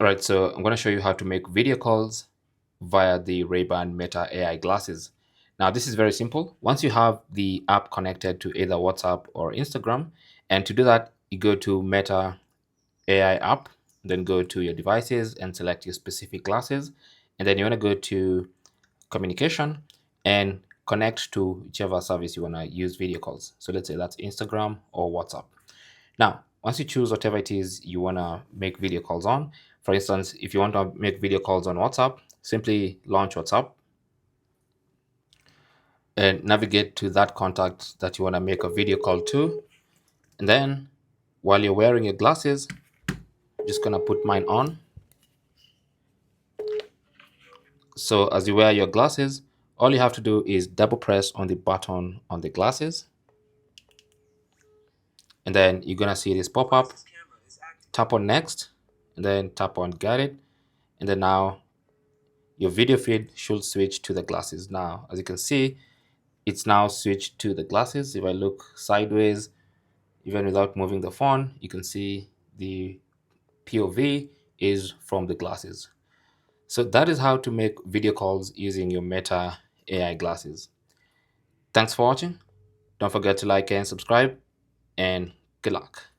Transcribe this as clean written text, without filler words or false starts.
All right, so I'm going to show you how to make video calls via the Ray-Ban Meta AI glasses. Now, this is very simple. Once you have the app connected to either WhatsApp or Instagram, and to do that, you go to Meta AI app, then go to your devices and select your specific glasses. And then you want to go to communication and connect to whichever service you want to use video calls. So let's say that's Instagram or WhatsApp. Now, once you choose whatever it is you want to make video calls on, for instance, if you want to make video calls on WhatsApp, simply launch WhatsApp and navigate to that contact that you want to make a video call to. And then while you're wearing your glasses, I'm just going to put mine on. So as you wear your glasses, all you have to do is double press on the button on the glasses. And then you're going to see this pop up. Tap on next, and then tap on get it. And then now your video feed should switch to the glasses. Now, as you can see, it's now switched to the glasses. If I look sideways, even without moving the phone, you can see the POV is from the glasses. So that is how to make video calls using your Meta AI glasses. Thanks for watching. Don't forget to like and subscribe, and good luck.